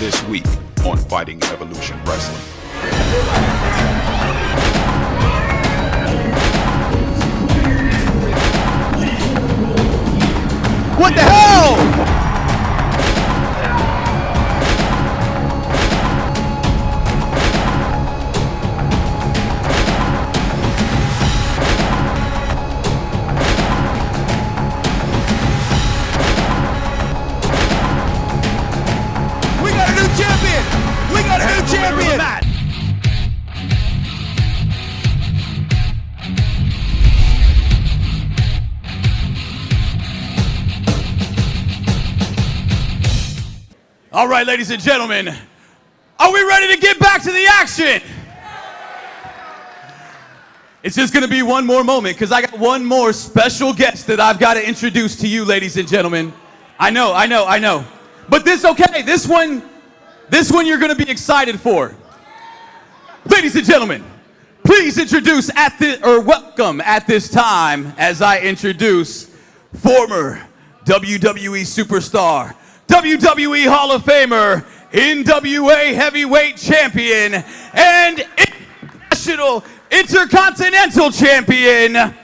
this week on Fighting Evolution Wrestling. What the hell? We got a new champion! We got a new champion! All right, ladies and gentlemen, are we ready to get back to the action? It's just gonna be one more moment because I got one more special guest that I've got to introduce to you, ladies and gentlemen. I know. But this one you're gonna be excited for. Ladies and gentlemen, please welcome at this time as I introduce former WWE superstar, WWE Hall of Famer, NWA Heavyweight Champion, and National Intercontinental Champion,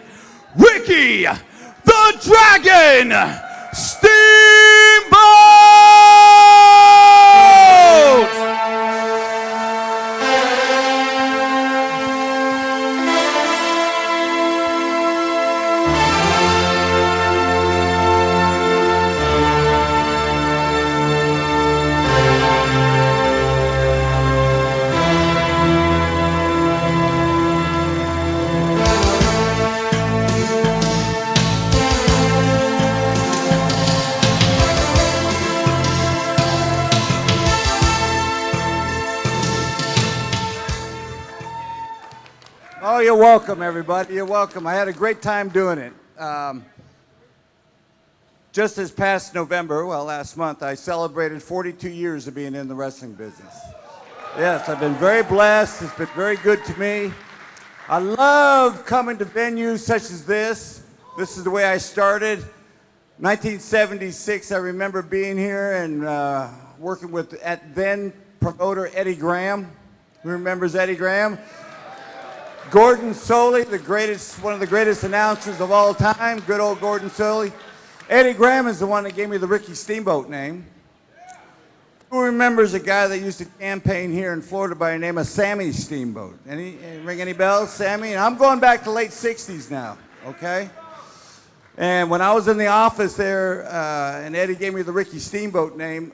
Ricky the Dragon Steamboat! Oh, you're welcome, everybody. You're welcome. I had a great time doing it. Just this past November, well, last month, I celebrated 42 years of being in the wrestling business. Yes, I've been very blessed. It's been very good to me. I love coming to venues such as this. This is the way I started. 1976, I remember being here and working with then promoter Eddie Graham. Who remembers Eddie Graham? Gordon Solie, one of the greatest announcers of all time, good old Gordon Solie. Eddie Graham is the one that gave me the Ricky Steamboat name. Who remembers a guy that used to campaign here in Florida by the name of Sammy Steamboat? Ring any bells, Sammy? And I'm going back to late 60s now, okay? And when I was in the office there, and Eddie gave me the Ricky Steamboat name,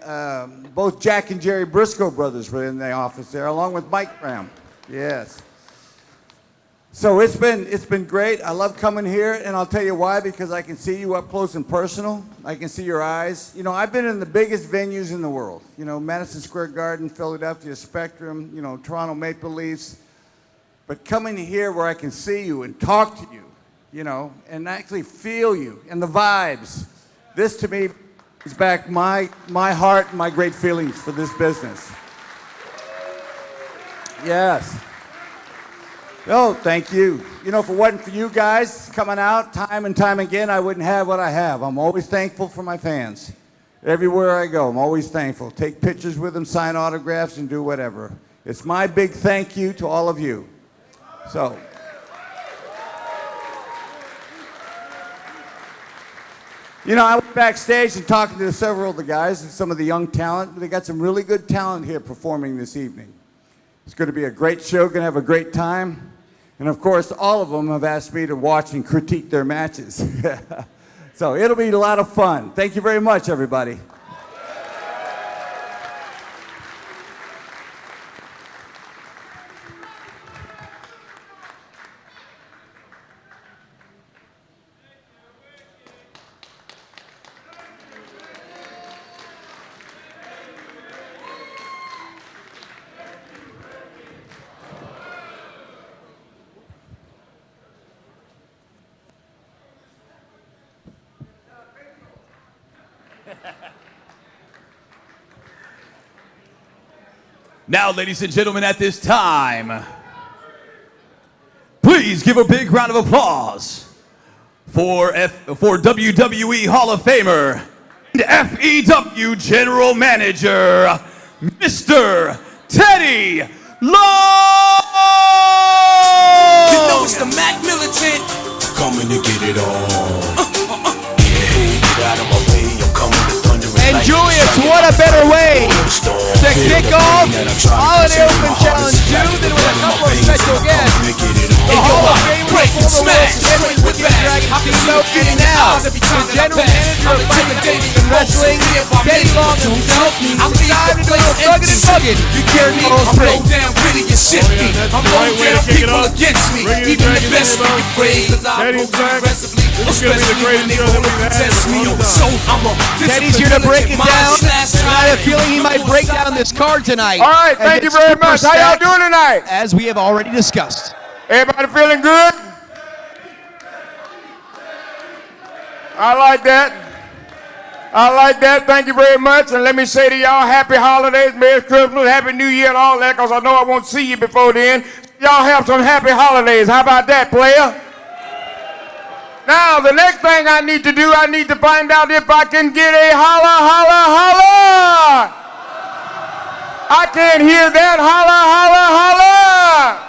both Jack and Jerry Briscoe brothers were in the office there, along with Mike Graham. Yes. So it's been great. I love coming here, and I'll tell you why, because I can see you up close and personal. I can see your eyes. You know, I've been in the biggest venues in the world. You know, Madison Square Garden, Philadelphia Spectrum, you know, Toronto Maple Leafs. But coming here where I can see you and talk to you, you know, and actually feel you and the vibes, this to me brings back my heart and my great feelings for this business. Yes. Oh, thank you. You know, if it wasn't for you guys coming out time and time again, I wouldn't have what I have. I'm always thankful for my fans. Everywhere I go, I'm always thankful. Take pictures with them, sign autographs, and do whatever. It's my big thank you to all of you. So. You know, I went backstage and talking to several of the guys and some of the young talent. They got some really good talent here performing this evening. It's going to be a great show, going to have a great time. And of course, all of them have asked me to watch and critique their matches. So it'll be a lot of fun. Thank you very much, everybody. Now, ladies and gentlemen, at this time, please give a big round of applause for WWE Hall of Famer and FEW General Manager, Mr. Teddy Long! You know it's the Mac Militant. Coming to get it on. Get out of my way, I'm coming to thunder. And Julius, what a better way to kick off Holiday Open Challenge 2 than with a couple of special guests. The Hall of Famer, former world champion, Wicked Dragon Steamboat, and now the general manager of Fighting and Wrestling, Teddy Long himself. It's time to do a little thuggin' and buggin' here in Coral Springs. I'm right way to kick it off. Bringing the Dragon name up. Teddy's back. It's going to be the greatest show that we've had in a long time. Teddy's here to break it down. I have a feeling he might break down this card tonight. All right, thank you very much. How y'all doing tonight? As we have already discussed. Everybody feeling good? I like that. I like that. Thank you very much. And let me say to y'all, happy holidays, Merry Christmas, Happy New Year, and all that, because I know I won't see you before then. Y'all have some happy holidays. How about that, player? Now, the next thing I need to do, I need to find out if I can get a holla, holla, holla. I can't hear that. Holla, holla, holla.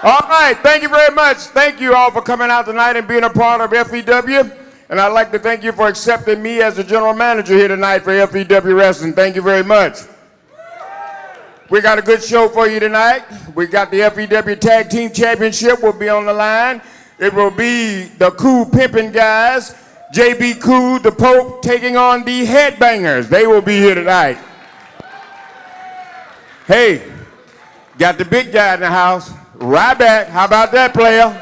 All right, thank you very much. Thank you all for coming out tonight and being a part of FEW. And I'd like to thank you for accepting me as the general manager here tonight for FEW Wrestling. Thank you very much. We got a good show for you tonight. We got the FEW Tag Team Championship will be on the line. It will be the Cool Pimpin guys, JB Cool, the Pope, taking on the Headbangers. They will be here tonight. Hey, got the big guy in the house, Ryback. How about that, player?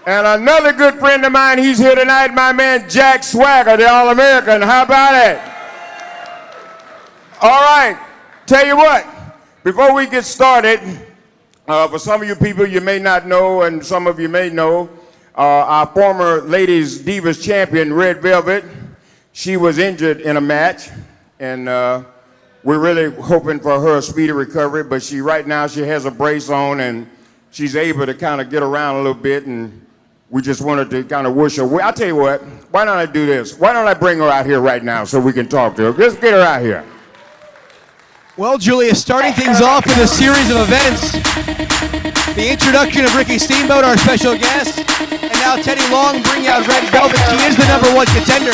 And another good friend of mine, he's here tonight, my man Jack Swagger, the All-American. How about it? All right, tell you what, before we get started, for some of you people you may not know, and some of you may know, our former Ladies Divas champion, Red Velvett, she was injured in a match, and we're really hoping for her speedy recovery, but right now she has a brace on, and she's able to kind of get around a little bit, and we just wanted to kind of wish her well. I'll tell you what, why don't I do this? Why don't I bring her out here right now so we can talk to her? Just get her out here. Well, Julius, starting things off with a series of events. The introduction of Ricky Steamboat, our special guest, and now Teddy Long bringing out Red Velvett. She is the #1 contender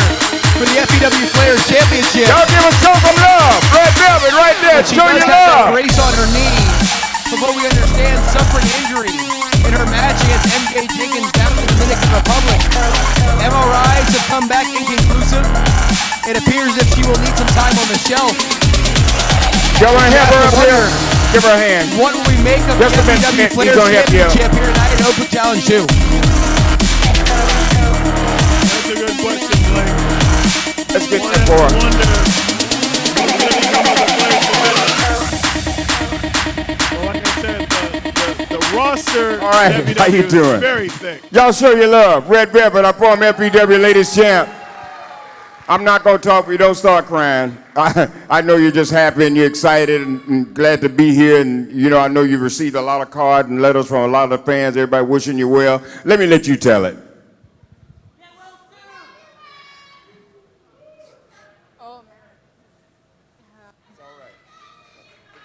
for the FEW Players Championship. Y'all give us some love. Red Velvet right there. Show your love. Brace on her knee. From what we understand, suffering injury in her match against MJ Jenkins down in the Dominican Republic. MRIs have come back inconclusive. It appears that she will need some time on the shelf. Y'all want to have her up here? Give her a hand. What will we make of the FEW Players Championship here tonight in Open Challenge 2? That's a good question, Blake. Let's get that for her. Well, like I said, the roster all right, FEW how you doing? Is very thick. Y'all show your love. Red Velvet, our former FEW Ladies Champ. I'm not going to talk for you. Don't start crying. I know you're just happy and you're excited and glad to be here. And, you know, I know you've received a lot of cards and letters from a lot of the fans, everybody wishing you well. Let me let you tell it. Oh, man. It's all right.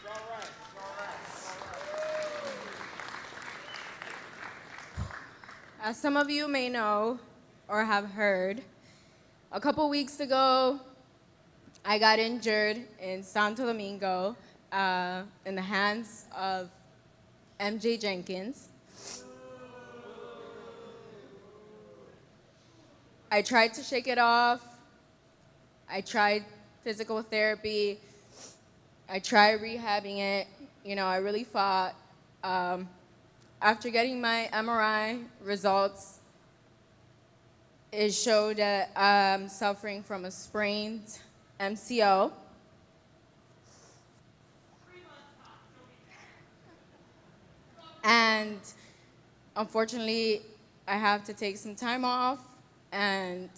It's all right. It's all right. As some of you may know or have heard, a couple weeks ago, I got injured in Santo Domingo in the hands of MJ Jenkins. I tried to shake it off. I tried physical therapy. I tried rehabbing it. You know, I really fought. After getting my MRI results, it showed that I'm suffering from a sprained MCL. And unfortunately, I have to take some time off, and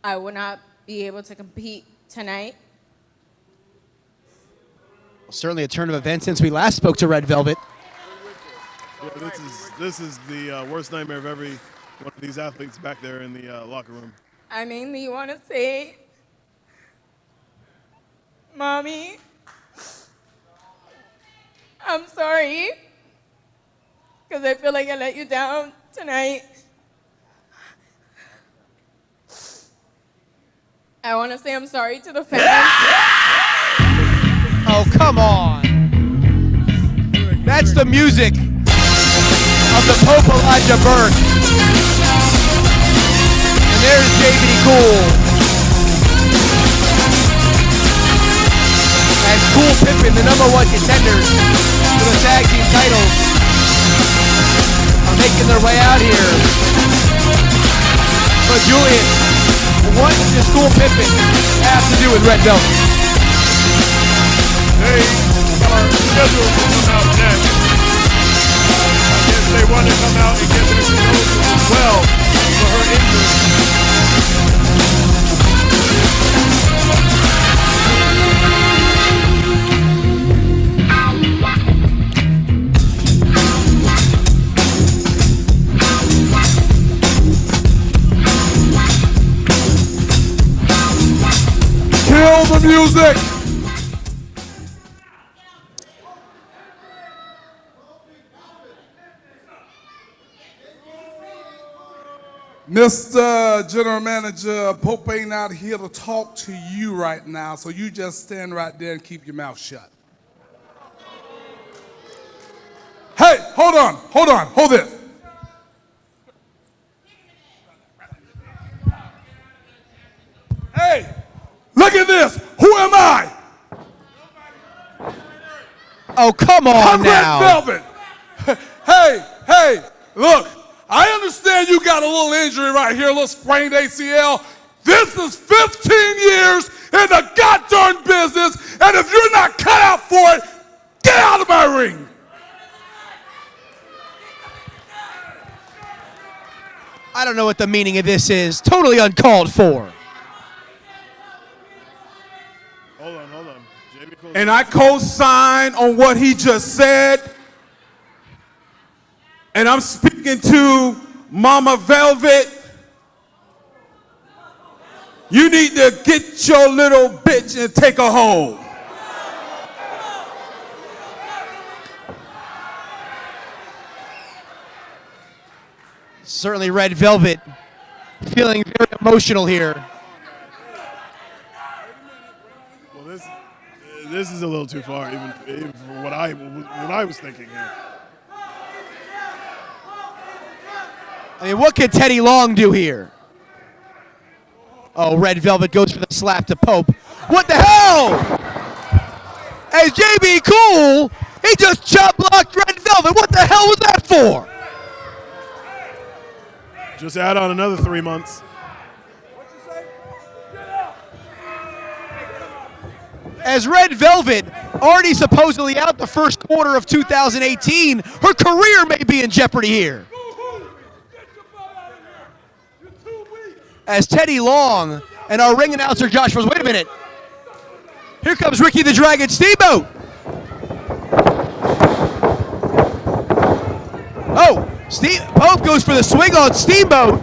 I will not be able to compete tonight. Well, certainly a turn of events since we last spoke to Red Velvet. Yeah, this is the worst nightmare of every one of these athletes back there in the locker room. I mainly want to say Mommy, I'm sorry, because I feel like I let you down tonight. I want to say I'm sorry to the fans. Oh, come on. That's the music of the Pope Elijah Burke. And there's JB Cool. As Cool Pimpin, the #1 contenders for the tag team titles, are making their way out here. But Julius, what does Cool Pimpin have to do with Red Velvet? They are scheduled to come out next. I guess they want to come out and get their proposal as well for her injury. Kill the music! Mr. General Manager, Pope ain't out here to talk to you right now, so you just stand right there and keep your mouth shut. Hey, hold this. Hey, look at this. Who am I? Oh, come on I'm now. Red Velvet. Hey, look. I understand you got a little injury right here, a little sprained ACL. This is 15 years in the goddamn business, and if you're not cut out for it, get out of my ring. I don't know what the meaning of this is. Totally uncalled for. Hold on. And I co-sign on what he just said. And I'm speaking to Mama Velvett. You need to get your little bitch and take her home. Certainly Red Velvet feeling very emotional here. Well, this is a little too far, even for what I was thinking here. I mean, what could Teddy Long do here? Oh, Red Velvet goes for the slap to Pope. What the hell? As JB Cool, he just chop blocked Red Velvet. What the hell was that for? Just add on another 3 months. As Red Velvet, already supposedly out the first quarter of 2018, her career may be in jeopardy here. As Teddy Long and our ring announcer Josh was, wait a minute. Here comes Ricky the Dragon Steamboat. Oh, Pope goes for the swing on Steamboat.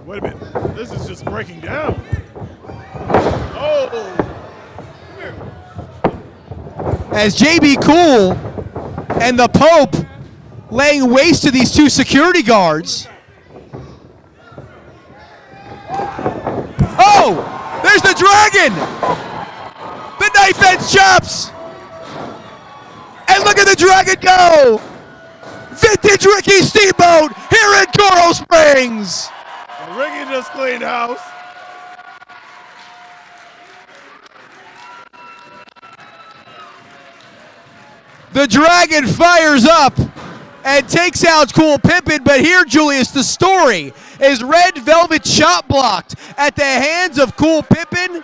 Wait a minute, this is just breaking down. Oh! As JB Cool and the Pope laying waste to these two security guards. Oh, there's the Dragon! The knife edge chops! And look at the Dragon go! Vintage Ricky Steamboat here in Coral Springs! Ricky just cleaned house. The Dragon fires up and takes out Cool Pimpin, but here, Julius, the story is Red Velvet shot blocked at the hands of Cool Pimpin,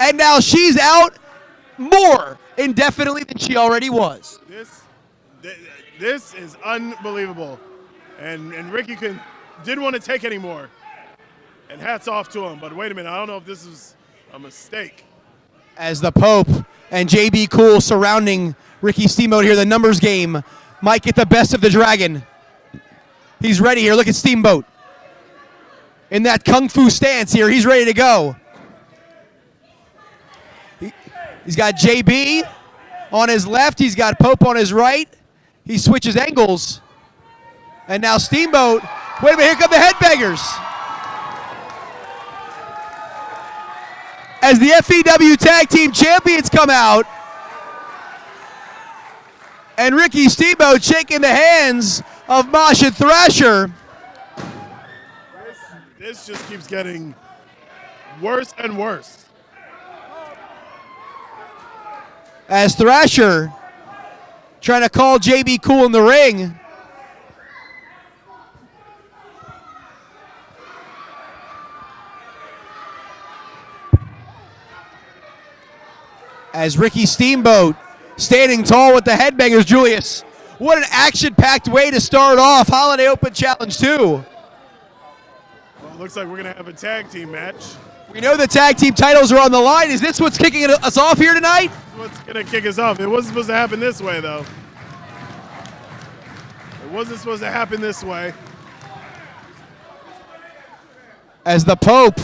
and now she's out more indefinitely than she already was. This is unbelievable, and Ricky didn't want to take any more, and hats off to him. But wait a minute, I don't know if this is a mistake. As the Pope and JB Cool surrounding Ricky Steamboat here, the numbers game might get the best of the Dragon. He's ready here. Look at Steamboat. in that kung fu stance here. He's ready to go. He's got JB on his left. He's got Pope on his right. He switches angles. And now Steamboat. Wait a minute, here come the headbangers. As the FEW Tag Team Champions come out. And Ricky Steamboat shaking the hands of Mosh and Thrasher. This just keeps getting worse and worse. As Thrasher trying to call JB Cool in the ring. As Ricky Steamboat standing tall with the headbangers. Julius, what an action-packed way to start off Holiday Open Challenge 2. Well, it looks like we're going to have a tag team match. We know the tag team titles are on the line. Is this what's kicking us off here tonight? What's going to kick us off? It wasn't supposed to happen this way, though. It wasn't supposed to happen this way. As the Pope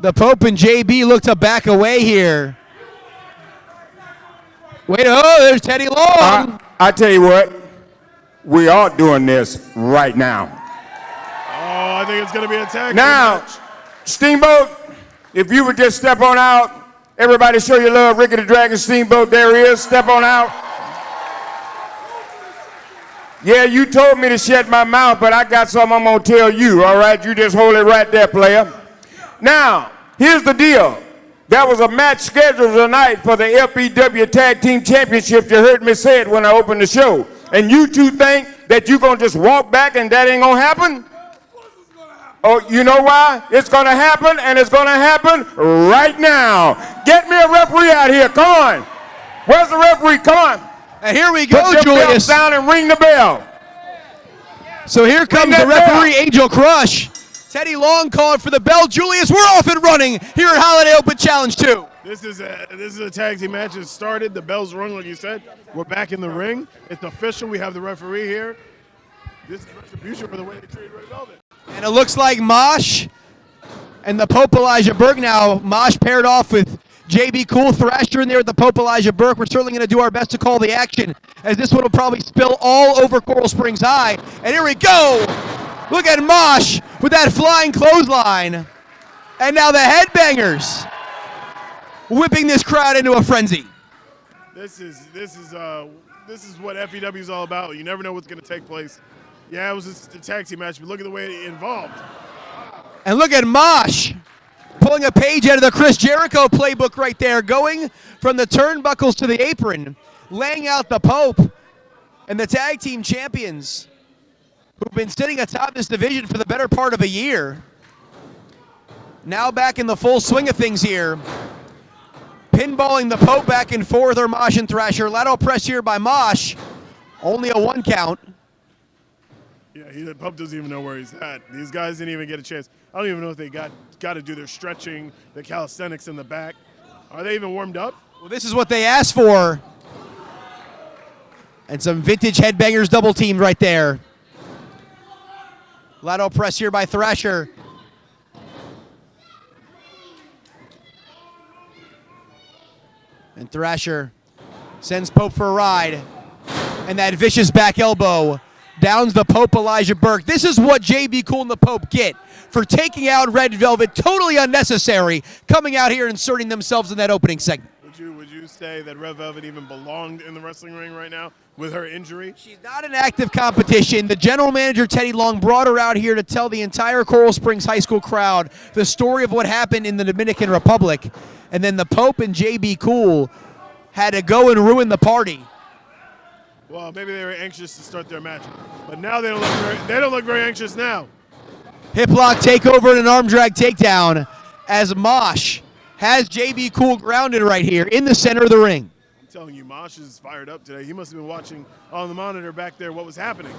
and JB look to back away here. Wait, oh, there's Teddy Long. I tell you what, we are doing this right now. Oh, I think it's going to be a tag team Now, match. Steamboat, if you would just step on out, everybody show your love. Ricky the Dragon Steamboat, there he is. Step on out. Yeah, you told me to shut my mouth, but I got something I'm going to tell you, all right? You just hold it right there, player. Now, here's the deal. There was a match scheduled tonight for the FEW Tag Team Championship. You heard me say it when I opened the show. And you two think that you're going to just walk back and that ain't going to happen? Oh, you know why? It's going to happen, and it's going to happen right now. Get me a referee out here. Come on. Where's the referee? Come on. And here we go, Put your Julius. belts down and ring the bell. So here comes the referee, Angel Crush. Teddy Long calling for the bell. Julius, we're off and running here at Holiday Open Challenge 2. This is a tag team match. It started. The bell's rung, like you said. We're back in the ring. It's official. We have the referee here. This is retribution for the way they treated Red Velvet. And it looks like Mosh and the Pope Elijah Burke. Now, Mosh paired off with JB Cool, Thrasher in there with the Pope Elijah Burke. We're certainly going to do our best to call the action, as this one will probably spill all over Coral Springs High. And here we go. Look at Mosh with that flying clothesline. And now the headbangers whipping this crowd into a frenzy. This is what FEW is all about. You never know what's going to take place. Yeah, it was just a tag team match, but look at the way it involved. And look at Mosh pulling a page out of the Chris Jericho playbook right there, going from the turnbuckles to the apron, laying out the Pope and the tag team champions who've been sitting atop this division for the better part of a year. Now back in the full swing of things here. Pinballing the Pope back and forth are Mosh and Thrasher. Lateral press here by Mosh. Only a 1 count. Yeah, the Pope doesn't even know where he's at. These guys didn't even get a chance. I don't even know if they got to do their stretching, the calisthenics in the back. Are they even warmed up? Well, this is what they asked for. And some vintage headbangers double teamed right there. Lateral press here by Thrasher. And Thrasher sends Pope for a ride. And that vicious back elbow downs the Pope Elijah Burke. This is what JB Cool and the Pope get for taking out Red Velvet. Totally unnecessary, coming out here and inserting themselves in that opening segment. Would you say that Red Velvet even belonged in the wrestling ring right now with her injury? She's not in active competition. The general manager, Teddy Long, brought her out here to tell the entire Coral Springs High School crowd the story of what happened in the Dominican Republic. And then the Pope and JB Cool had to go and ruin the party. Well, maybe they were anxious to start their match, but now they don't look very anxious now. Hip lock takeover and an arm drag takedown as Mosh has JB Cool grounded right here in the center of the ring. I'm telling you, Mosh is fired up today. He must have been watching on the monitor back there what was happening.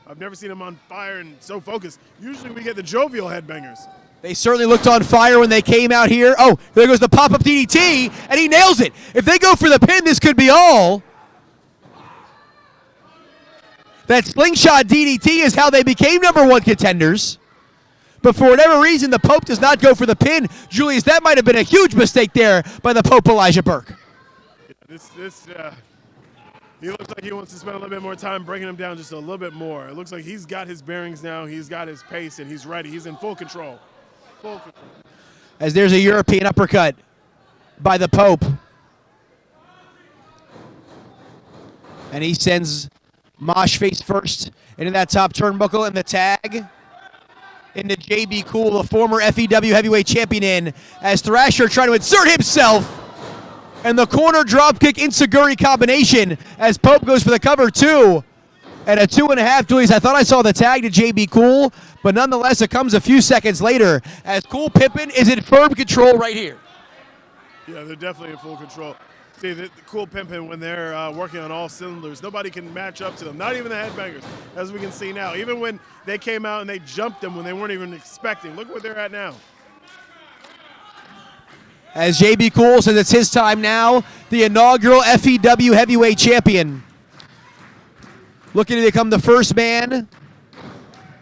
I've never seen him on fire and so focused. Usually we get the jovial headbangers. They certainly looked on fire when they came out here. Oh, there goes the pop-up DDT, and he nails it. If they go for the pin, this could be all. That slingshot DDT is how they became #1 contenders. But for whatever reason, the Pope does not go for the pin. Julius, that might have been a huge mistake there by the Pope, Elijah Burke. He looks like he wants to spend a little bit more time breaking him down just a little bit more. It looks like he's got his bearings now. He's got his pace, and he's ready. He's in full control. Full control. As there's a European uppercut by the Pope. And he sends Mosh face first into that top turnbuckle, and the tag into JB Cool, the former FEW heavyweight champion, in as Thrasher trying to insert himself. And the corner dropkick Insaguri combination as Pope goes for the cover 2. And a 2.5, Julius. I thought I saw the tag to JB Cool, but nonetheless it comes a few seconds later as Cool Pimpin is in firm control right here. Yeah, they're definitely in full control. See, the Cool Pimpin, when they're working on all cylinders, nobody can match up to them, not even the Headbangers, as we can see now. Even when they came out and they jumped them when they weren't even expecting. Look where they're at now. As JB Cool says it's his time now, the inaugural FEW heavyweight champion. Looking to become the first man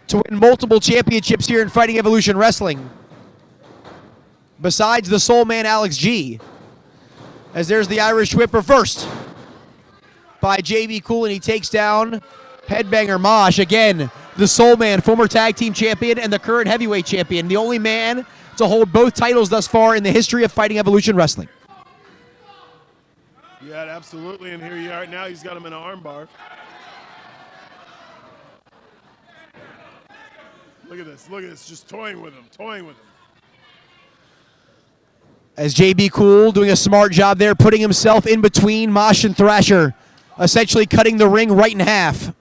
to win multiple championships here in Fighting Evolution Wrestling. Besides the Soulman Alex G. As there's the Irish whip reversed by JB Cool, and he takes down Headbanger Mosh. Again, the Soulman, former tag team champion and the current heavyweight champion. The only man to hold both titles thus far in the history of Fighting Evolution Wrestling. Yeah, absolutely, and here you are now. He's got him in an armbar. Look at this, just toying with him. As JB Cool doing a smart job there, putting himself in between Mosh and Thrasher, essentially cutting the ring right in half.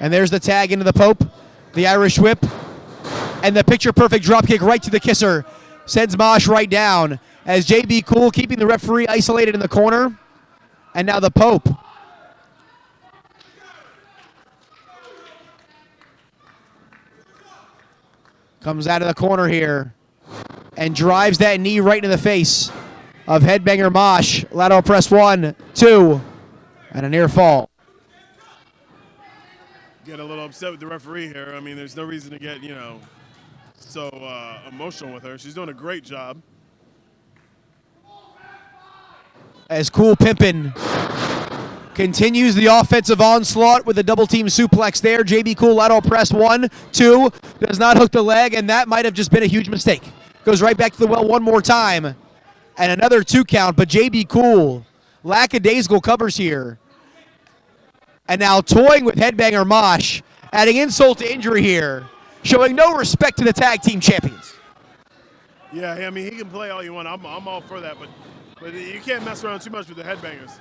And there's the tag into the Pope, the Irish whip, and the picture-perfect dropkick right to the kisser. Sends Mosh right down as JB Cool keeping the referee isolated in the corner. And now the Pope. Comes out of the corner here and drives that knee right into the face of Headbanger Mosh. Lateral press 1, 2, and a near fall. Get a little upset with the referee here. I mean, there's no reason to get, so emotional with her. She's doing a great job. As Cool Pimpin continues the offensive onslaught with a double team suplex there. JB Cool lateral press 1, 2, does not hook the leg, and that might have just been a huge mistake. Goes right back to the well one more time, and another 2 count, but JB Cool, lackadaisical covers here. And now toying with Headbanger Mosh, adding insult to injury here, showing no respect to the tag team champions. Yeah, I mean, he can play all you want. I'm all for that, but you can't mess around too much with the Headbangers.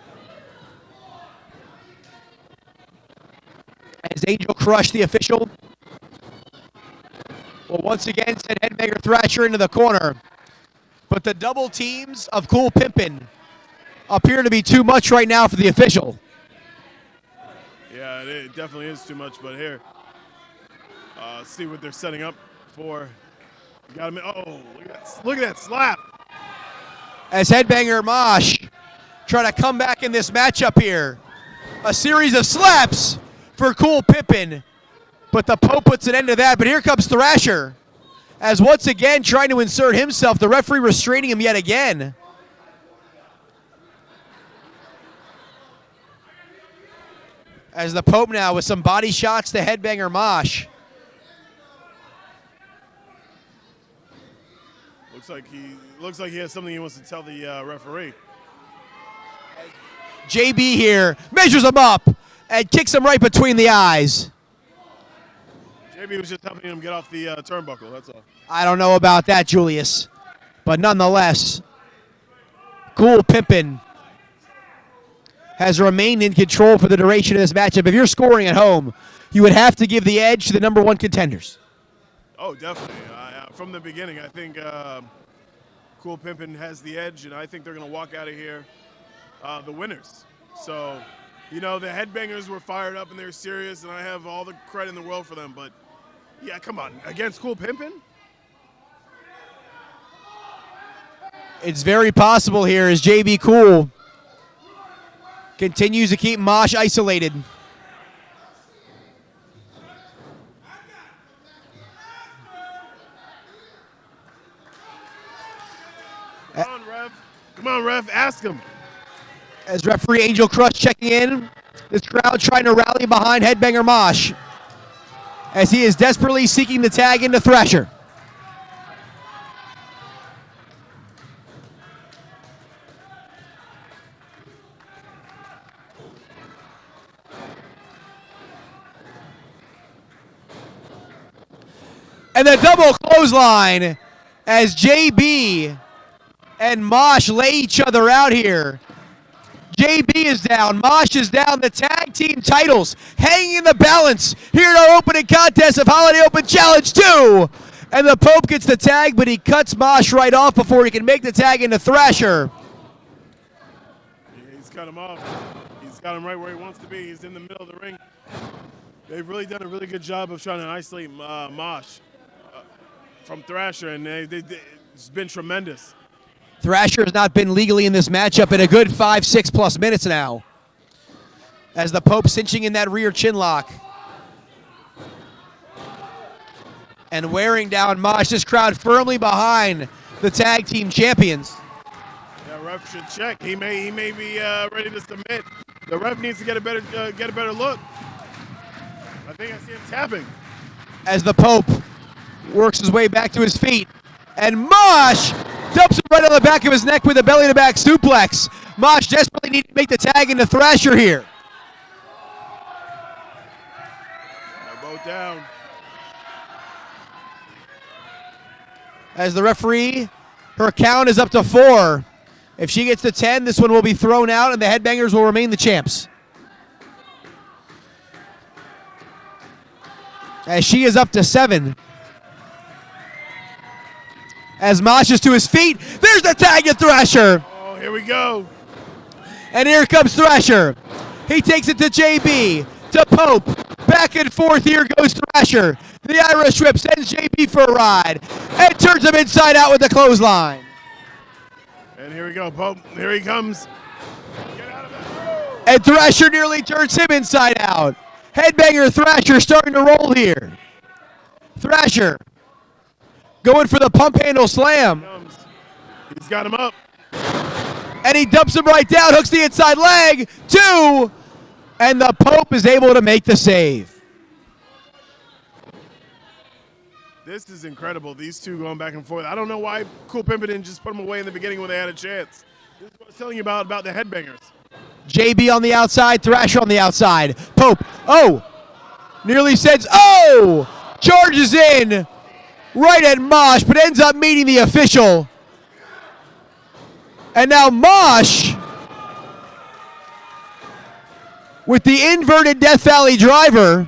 As Angel crushed the official. Well, once again, sent Headbanger Thrasher into the corner. But the double teams of Cool Pimpin appear to be too much right now for the official. Yeah, it definitely is too much, but here, see what they're setting up for. Got him. Oh, look at that slap. As Headbanger Mosh trying to come back in this matchup here. A series of slaps for Cool Pimpin, but the Pope puts an end to that. But here comes Thrasher, as once again trying to insert himself, the referee restraining him yet again. As the Pope now with some body shots to Headbanger Mosh. Looks like he has something he wants to tell the referee. JB here measures him up and kicks him right between the eyes. JB was just helping him get off the turnbuckle, that's all. I don't know about that, Julius. But nonetheless, Cool Pimpin has remained in control for the duration of this matchup. If you're scoring at home, you would have to give the edge to the #1 contenders. Oh, definitely. From the beginning, I think Cool Pimpin has the edge, and I think they're going to walk out of here the winners. So, the Headbangers were fired up and they're serious, and I have all the credit in the world for them. But, yeah, come on. Against Cool Pimpin? It's very possible here as JB Cool continues to keep Mosh isolated. on, ref. Ask him. As referee Angel Crush checking in. This crowd trying to rally behind Headbanger Mosh as he is desperately seeking the tag into Thrasher. And the double clothesline as JB and Mosh lay each other out here. JB is down, Mosh is down. The tag team titles hanging in the balance here in our opening contest of Holiday Open Challenge 2. And the Pope gets the tag, but he cuts Mosh right off before he can make the tag into Thrasher. Yeah, he's cut him off. He's got him right where he wants to be. He's in the middle of the ring. They've really done a really good job of trying to isolate Mosh from Thrasher, and it's been tremendous. Thrasher has not been legally in this matchup in a good 5-6+ minutes now. As the Pope cinching in that rear chin lock. And wearing down Mosh, this crowd firmly behind the tag team champions. Yeah, ref should check. He may be ready to submit. The ref needs to get a better look. I think I see him tapping. As the Pope works his way back to his feet. And Mosh dumps him right on the back of his neck with a belly-to-back suplex. Mosh desperately needs to make the tag into Thrasher here. They're both down. As the referee, her count is up to 4. If she gets to 10, this one will be thrown out and the Headbangers will remain the champs. As she is up to 7. As Mosh is to his feet, there's the tag to Thrasher. Oh, here we go. And here comes Thrasher. He takes it to JB, to Pope. Back and forth, here goes Thrasher. The Irish whip sends JB for a ride and turns him inside out with the clothesline. And here we go, Pope. Here he comes. Get out of there. And Thrasher nearly turns him inside out. Headbanger Thrasher starting to roll here. Thrasher going for the pump handle slam. He's got him up. And he dumps him right down, hooks the inside leg. 2. And the Pope is able to make the save. This is incredible. These two going back and forth. I don't know why Cool Pimpin didn't just put them away in the beginning when they had a chance. This is what I was telling you about the Headbangers. JB on the outside, Thrasher on the outside. Pope, nearly sends, charges in right at Mosh, but ends up meeting the official. And now Mosh, with the inverted Death Valley driver,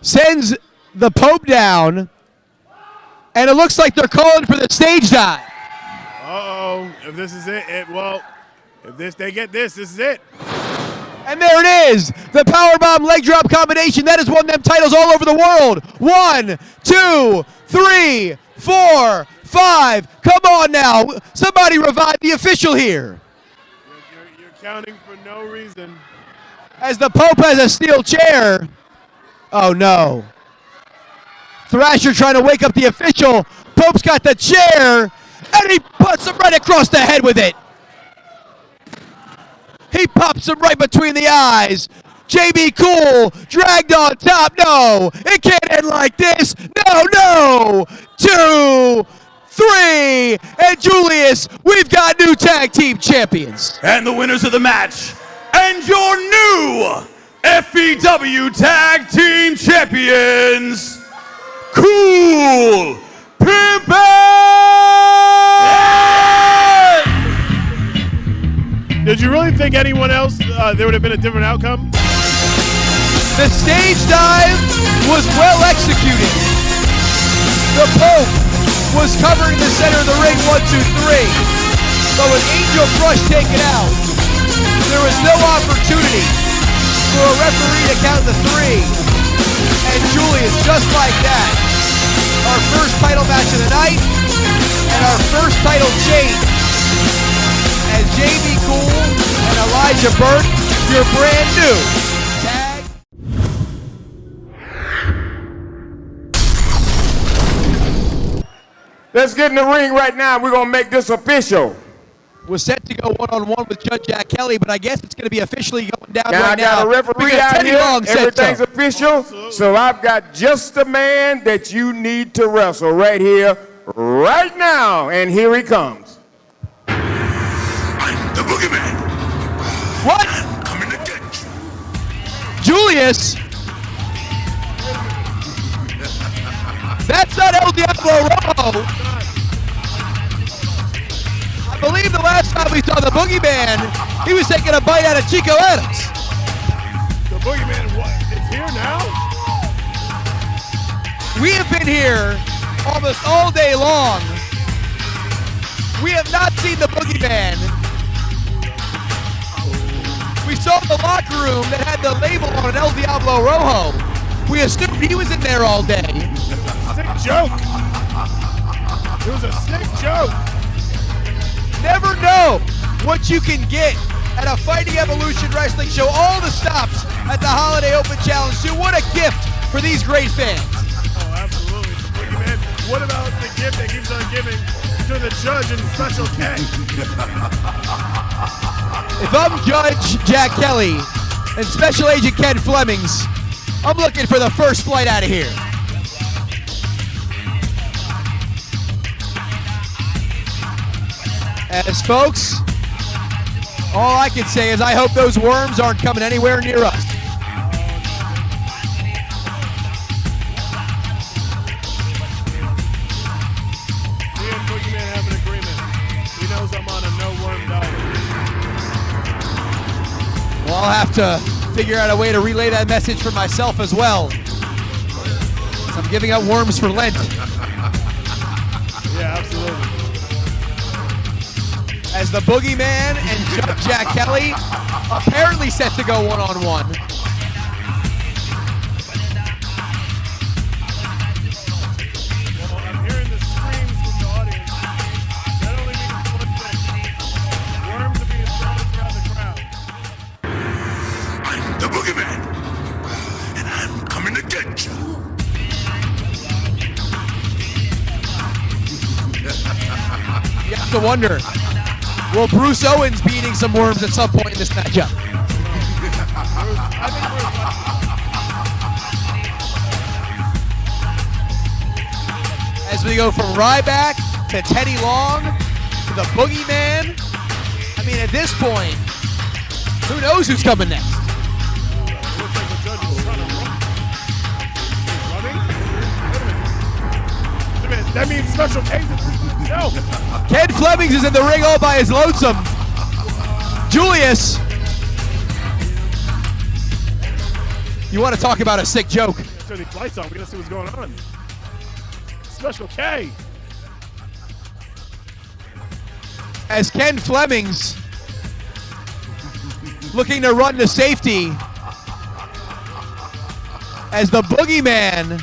sends the Pope down, and it looks like they're calling for the stage dive. Uh-oh, if this is it, they get this is it. And there it is, the powerbomb leg drop combination. That has won them titles all over the world. 1, 2, 3, 4, 5. Come on now, somebody revive the official here. You're counting for no reason. As the Pope has a steel chair. Oh no. Thrasher trying to wake up the official. Pope's got the chair, and he puts him right across the head with it. He pops him right between the eyes. JB Cool dragged on top. No, it can't end like this. No. 2, 3, and Julius, we've got new tag team champions. And the winners of the match, and your new FEW Tag Team Champions, Cool Pimpin! Did you really think anyone else, there would have been a different outcome? The stage dive was well executed. The Pope was covered in the center of the ring, 1, 2, 3. But with Angel Crush taken out, there was no opportunity for a referee to count the 3. And Julius, just like that, our first title match of the night, and our first title change. As JB Cool and Elijah Burke, your brand new tag. Let's get in the ring right now. We're going to make this official. Was set to go one-on-one with Judge Jack Kelley, but I guess it's going to be officially going down Now right I got now. a referee because out Teddy here. Long said Everything's so. official. So I've got just the man that you need to wrestle right here, right now. And here he comes. I'm the Boogeyman. What? I'm coming to get you. Julius? That's not El Diablo Rojo. I believe the last time we saw the Boogeyman, he was taking a bite out of Chico Adams. The Boogeyman, what? It's here now? We have been here almost all day long. We have not seen the Boogeyman. We saw the locker room that had the label on it, El Diablo Rojo. We assumed he was in there all day. Sick joke. It was a sick joke. Never know what you can get at a Fighting Evolution Wrestling show. All the stops at the Holiday Open Challenge 2. What a gift for these great fans. Oh, absolutely. The Boogeyman. What about the gift that keeps on giving to the judge in Special K? If I'm Judge Jack Kelley and Special Agent Ken Flemings, I'm looking for the first flight out of here. As folks, all I can say is I hope those worms aren't coming anywhere near us. Me and Boogeyman have an agreement. He knows I'm on a no-worm diet. Well, I'll have to figure out a way to relay that message for myself as well. I'm giving up worms for Lent. Yeah, absolutely. As the Boogeyman and Judge Jack Kelley apparently set to go one-on-one. Well, I'm hearing the screams from the audience. That only means one thing. Worms are being thrown around the crowd. I'm the Boogeyman. And I'm coming to get you. You have to wonder, will Bruce Owens be eating some worms at some point in this matchup? As we go from Ryback to Teddy Long to the Boogeyman. I mean, at this point, who knows who's coming next? Looks like the judge is trying to run. Running? Wait a minute. That means Special K is himself. Ken Flemings is in the ring all by his lonesome. Julius. You want to talk about a sick joke? Turn these lights on. We're going to see what's going on. Special K. As Ken Flemings looking to run to safety. As the Boogeyman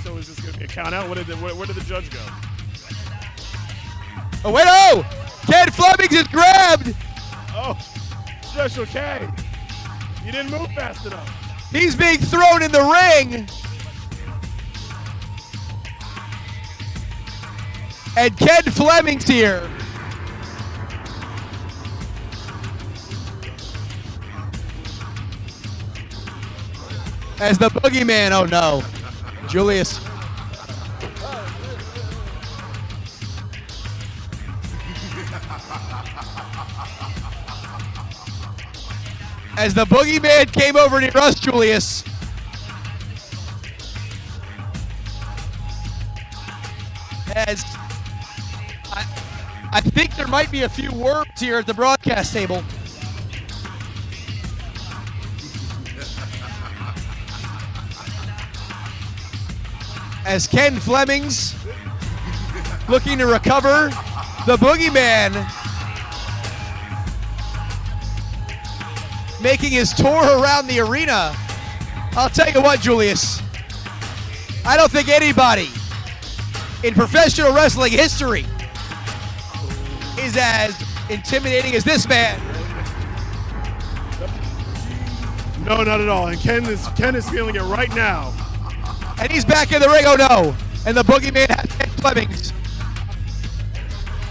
So is this going to be a count out? Where did the judge go? Oh, wait, oh! Ken Flemings is grabbed! Oh, Special K. You didn't move fast enough. He's being thrown in the ring! And Ken Flemings here. As the Boogeyman, oh no. Julius. As the Boogeyman came over near us, Julius. As I think there might be a few worms here at the broadcast table. As Ken Flemings looking to recover, the Boogeyman making his tour around the arena. I'll tell you what, Julius, I don't think anybody in professional wrestling history is as intimidating as this man. No, not at all. And Ken is feeling it right now. And he's back in the ring, oh no. And the Boogeyman has Ken Flemings.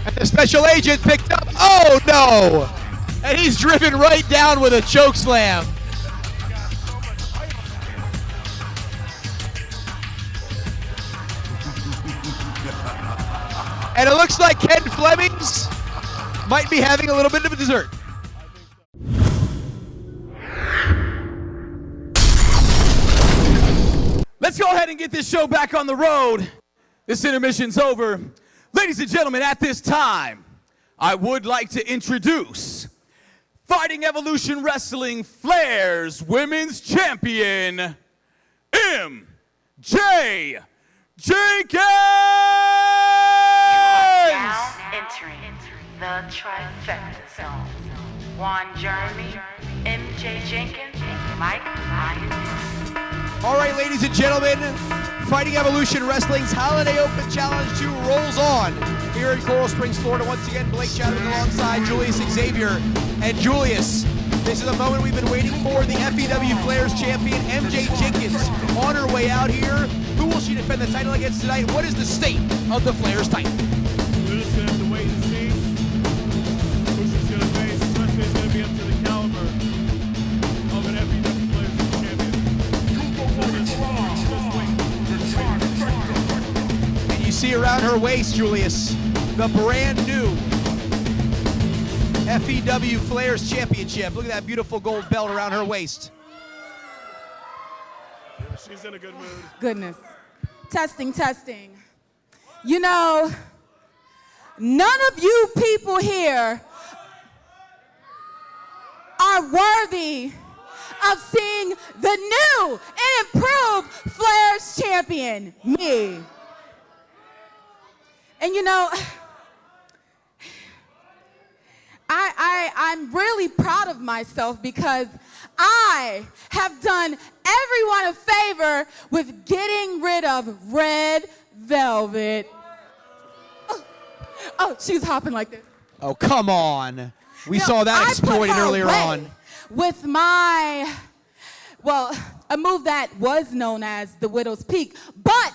And the special agent picked up, oh no. And he's driven right down with a choke slam. And it looks like Ken Flemings might be having a little bit of a dessert. Let's go ahead and get this show back on the road. This intermission's over. Ladies and gentlemen, at this time, I would like to introduce Fighting Evolution Wrestling Flair's Women's Champion, MJ Jenkins! Now entering the trifecta zone. Juan Jeremy, MJ Jenkins, and Mike Ryan. All right, ladies and gentlemen, Fighting Evolution Wrestling's Holiday Open Challenge 2 rolls on here in Coral Springs, Florida. Once again, Blake Chadwick alongside Julius Xavier. And Julius, this is the moment we've been waiting for. The FEW Flair's champion, MJ Jenkins, on her way out here. Who will she defend the title against tonight? What is the state of the Flair's title? We're just going to have to wait and see who she's going to face. Especially it's going to be up to the caliber of an FEW Flair's champion. And you see around her waist, Julius, the brand new FEW Flair's Championship. Look at that beautiful gold belt around her waist. Yeah, she's in a good mood. Goodness. Testing, testing. You know, none of you people here are worthy of seeing the new and improved Flair's champion, me. And you know, I'm really proud of myself because I have done everyone a favor with getting rid of Red Velvet. Oh, she was hopping like this. Oh, come on. We saw that exploited earlier on. With my, well, a move that was known as the Widow's Peak, but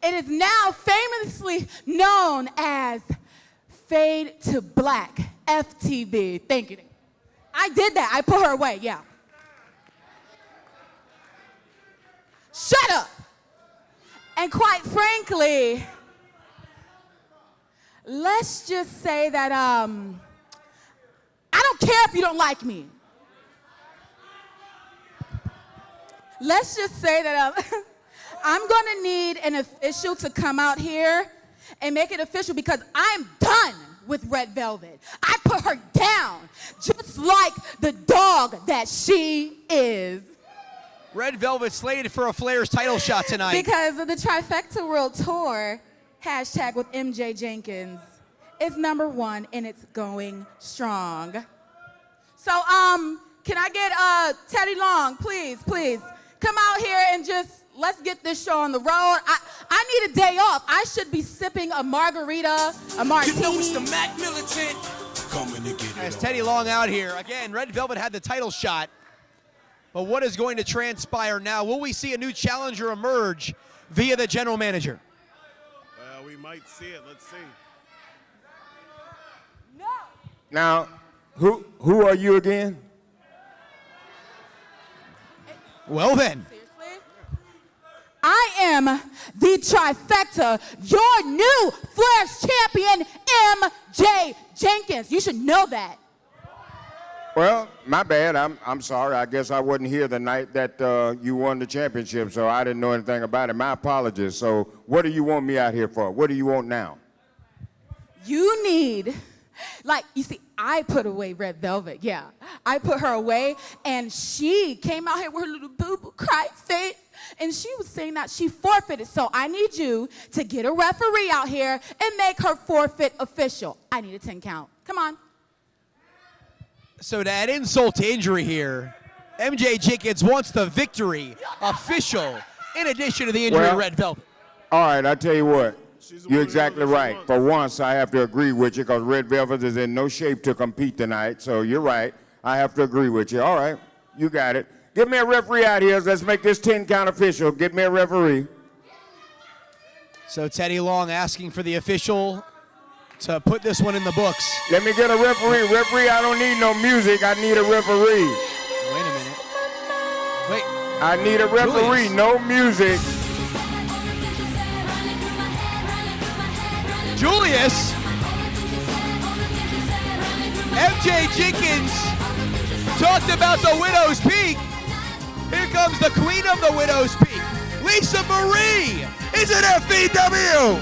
it is now famously known as Fade to Black, FTB. Thank you. I did that. I put her away, yeah. Shut up. And quite frankly, let's just say that I don't care if you don't like me. Let's just say that I'm gonna need an official to come out here and make it official because I'm done with Red Velvet. I put her down just like the dog that she is. Red Velvet slated for a Flair's title shot tonight. Because of the Trifecta World Tour, hashtag with MJ Jenkins, is #1 and it's going strong. So, can I get Teddy Long, please, come out here and just let's get this show on the road. I need a day off. I should be sipping a margarita, a martini. You know it's the Mac Militant. Coming to get it. As Teddy Long out here. Again, Red Velvet had the title shot. But what is going to transpire now? Will we see a new challenger emerge via the general manager? Well, we might see it. Let's see. No. Now, who are you again? Well then. Seriously? I am the Trifecta, your new Flair's champion, MJ Jenkins. You should know that. Well, my bad. I'm sorry. I guess I wasn't here the night that you won the championship, so I didn't know anything about it. My apologies. So what do you want me out here for? What do you want now? You need, like, you see, I put away Red Velvet, yeah. I put her away, and she came out here with her little boo-boo cry face, and she was saying that she forfeited. So I need you to get a referee out here and make her forfeit official. I need a 10 count. Come on. So to add insult to injury here, MJ Jenkins wants the victory official in addition to the injury of Red Velvet. All right, I tell you what. You're exactly right. For once, I have to agree with you because Red Velvet is in no shape to compete tonight. So you're right. I have to agree with you. All right, you got it. Get me a referee out here. Let's make this 10 count official. Get me a referee. So Teddy Long asking for the official to put this one in the books. Let me get a referee. Referee, I don't need no music. I need a referee. Wait a minute. Wait. I need a referee. Julius. No music. Julius. MJ Jenkins talked about the Widow's Peak. Here comes the queen of the Widow's Peak, Lisa Marie. Is it FEW?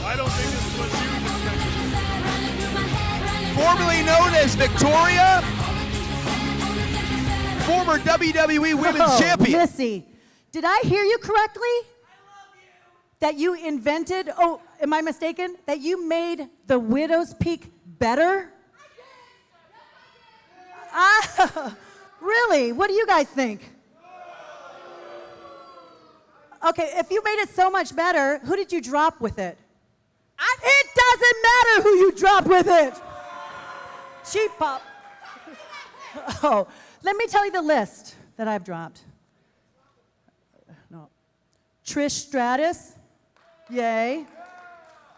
I don't think this is what she was expecting. Formerly known as Victoria, former WWE Women's Champion. Missy, did I hear you correctly? That you invented, oh, am I mistaken? That you made the Widow's Peak better? Really? What do you guys think? Okay, if you made it so much better, who did you drop with it? It doesn't matter who you drop with it. Cheap pop. Oh, let me tell you the list that I've dropped. No. Trish Stratus. Yay.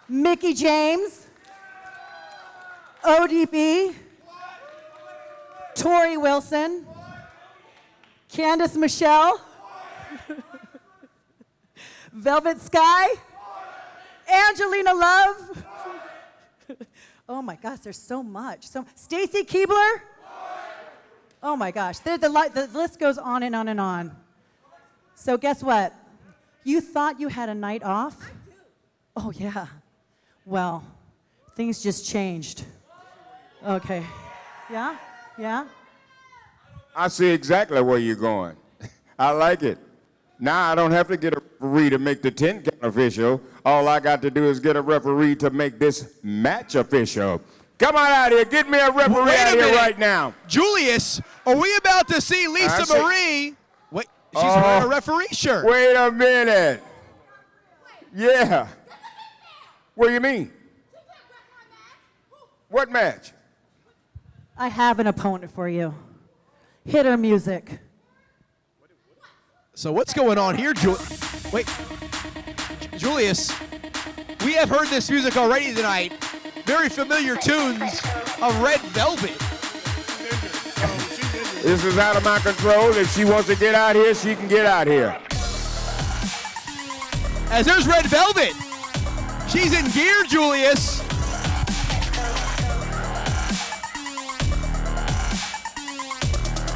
Mickey James. ODB. Tori Wilson. Candice Michelle. Velvet Sky. Angelina Love. Oh my gosh, there's so much. Stacy Keebler. Oh my gosh, the list goes on and on and on. So guess what? You thought you had a night off? Oh yeah. Well, things just changed. Okay. Yeah? Yeah? I see exactly where you're going. I like it. Now I don't have to get a referee to make the 10 count official. All I got to do is get a referee to make this match official. Come on out here. Get me a referee out here right now. Julius, are we about to see Lisa Marie? Wait, she's wearing a referee shirt. Wait a minute. Yeah. What do you mean? What match? I have an opponent for you. Hit her music. So what's going on here, Wait, Julius, we have heard this music already tonight. Very familiar tunes of Red Velvet. This is out of my control. If she wants to get out here, she can get out here. As there's Red Velvet. She's in gear, Julius.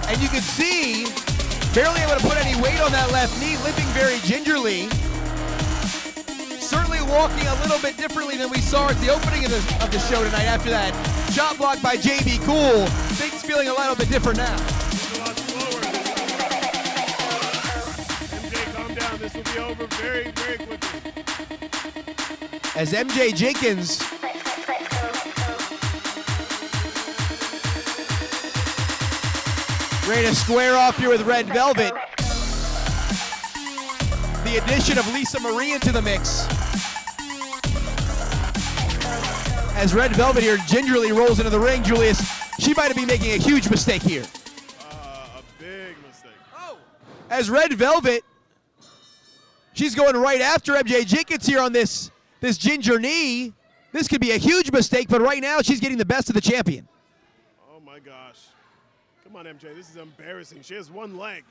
And you can see, barely able to put any weight on that left knee, limping very gingerly. Certainly walking a little bit differently than we saw at the opening of the show tonight after that shot block by JB Cool. Things feeling a little bit different now. It's a lot slower. MJ, calm down. This will be over very, very quickly. As MJ Jenkins ready to square off here with Red Velvet. The addition of Lisa Marie into the mix. As Red Velvet here gingerly rolls into the ring, Julius, she might be making a huge mistake here. A big mistake. Oh. As Red Velvet, she's going right after MJ Jenkins here on this ginger knee. This could be a huge mistake, but right now she's getting the best of the champion. Oh my gosh. Come on, MJ, this is embarrassing. She has one leg.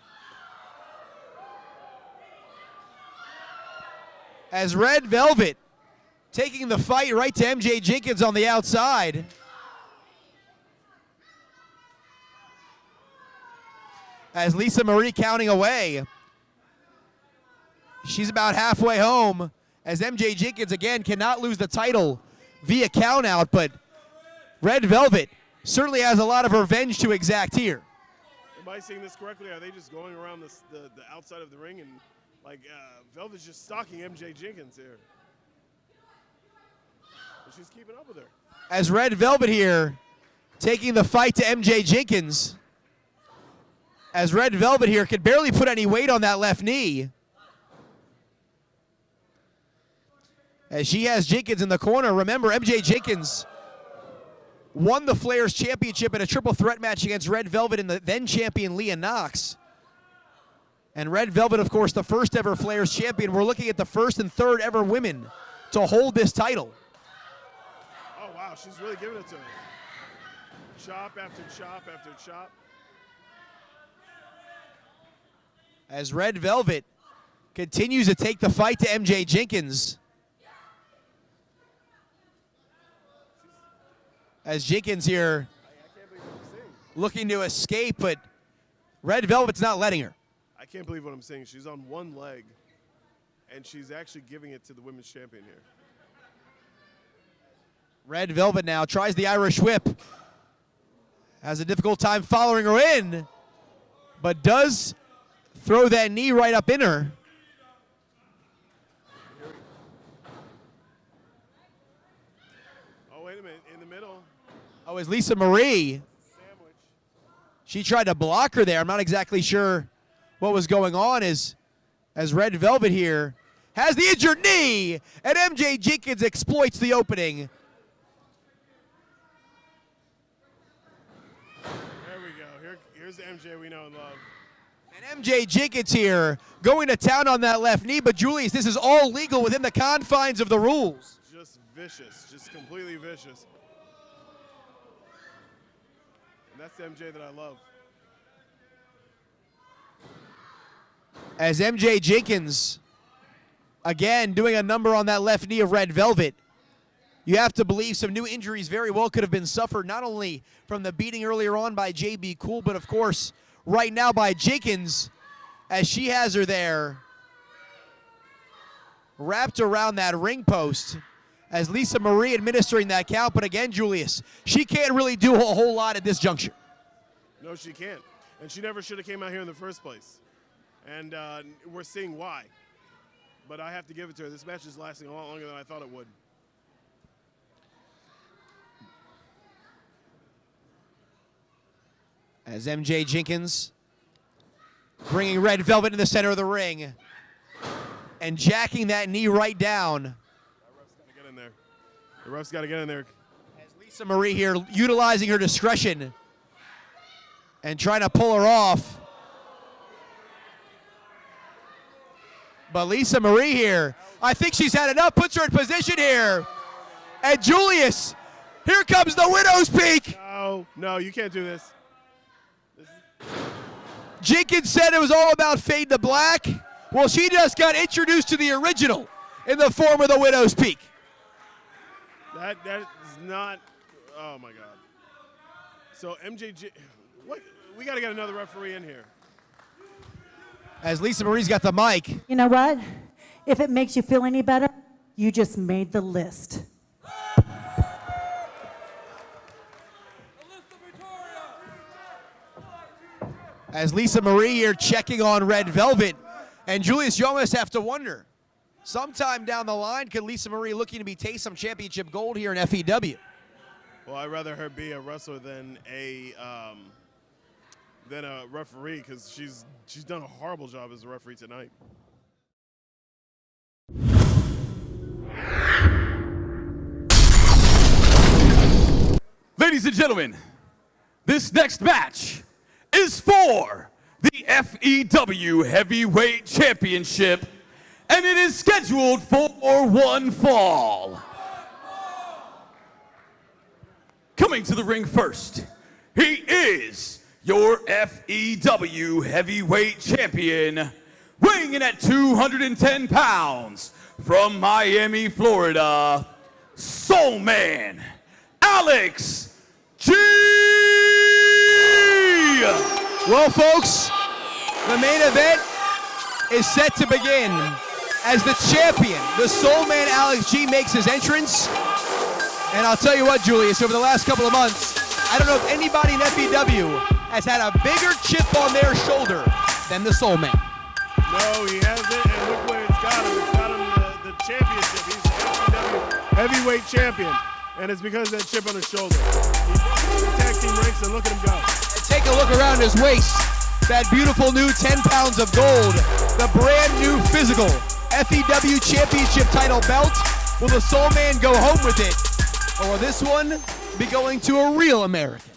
As Red Velvet taking the fight right to MJ Jenkins on the outside. As Lisa Marie counting away. She's about halfway home. As MJ Jenkins, again, cannot lose the title via countout, but Red Velvet certainly has a lot of revenge to exact here. Am I seeing this correctly? Are they just going around the outside of the ring and Velvet's just stalking MJ Jenkins here? But she's keeping up with her. As Red Velvet here taking the fight to MJ Jenkins. As Red Velvet here could barely put any weight on that left knee. As she has Jenkins in the corner. Remember, MJ Jenkins won the Flares Championship in a triple threat match against Red Velvet and the then champion Leah Knox. And Red Velvet, of course, the first ever Flares champion. We're looking at the first and third ever women to hold this title. Oh, wow, she's really giving it to her. Chop after chop after chop. As Red Velvet continues to take the fight to MJ Jenkins. As Jenkins here looking to escape, but Red Velvet's not letting her. I can't believe what I'm seeing. She's on one leg, and she's actually giving it to the women's champion here. Red Velvet now tries the Irish whip. Has a difficult time following her in, but does throw that knee right up in her. Oh, wait a minute, in the middle. Oh, is Lisa Marie. She tried to block her there. I'm not exactly sure what was going on as Red Velvet here has the injured knee, and MJ Jenkins exploits the opening. There we go. Here's the MJ we know and love. And MJ Jenkins here going to town on that left knee, but Julius, this is all legal within the confines of the rules. Just vicious, just completely vicious. And that's the MJ that I love. As MJ Jenkins, again, doing a number on that left knee of Red Velvet. You have to believe some new injuries very well could have been suffered, not only from the beating earlier on by JB Cool, but of course, right now by Jenkins, as she has her there, wrapped around that ring post, as Lisa Marie administering that count. But again, Julius, she can't really do a whole lot at this juncture. No, she can't. And she never should have came out here in the first place. And we're seeing why. But I have to give it to her. This match is lasting a lot longer than I thought it would. As MJ Jenkins bringing Red Velvet in the center of the ring and jacking that knee right down. That ref's got to get in there. The ref's got to get in there. As Lisa Marie here utilizing her discretion and trying to pull her off. But Lisa Marie here, I think she's had enough, puts her in position here. And Julius, here comes the Widow's Peak. No, you can't do this. Jenkins said it was all about fade to black. Well, she just got introduced to the original in the form of the Widow's Peak. That is not, oh my God. So what? We got to get another referee in here. As Lisa Marie's got the mic. You know what? If it makes you feel any better, you just made the list. As Lisa Marie here checking on Red Velvet. And Julius, you almost have to wonder, sometime down the line, could Lisa Marie looking to be taste some championship gold here in FEW? Well, I'd rather her be a wrestler than a referee, because she's done a horrible job as a referee tonight. Ladies and gentlemen, this next match is for the FEW Heavyweight Championship, and it is scheduled for one fall. Coming to the ring first, he is your FEW Heavyweight Champion, weighing in at 210 pounds, from Miami, Florida, Soulman, Alex G! Well, folks, the main event is set to begin as the champion, the Soulman Alex G, makes his entrance. And I'll tell you what, Julius, over the last couple of months, I don't know if anybody in FEW has had a bigger chip on their shoulder than the Soulman. No, he hasn't, and look where it's got him. It's got him the championship. He's the FEW Heavyweight Champion, and it's because of that chip on his shoulder. He's in the tag team ranks, and look at him go. Take a look around his waist. That beautiful new 10 pounds of gold. The brand new physical FEW Championship title belt. Will the Soulman go home with it? Or will this one be going to a real American.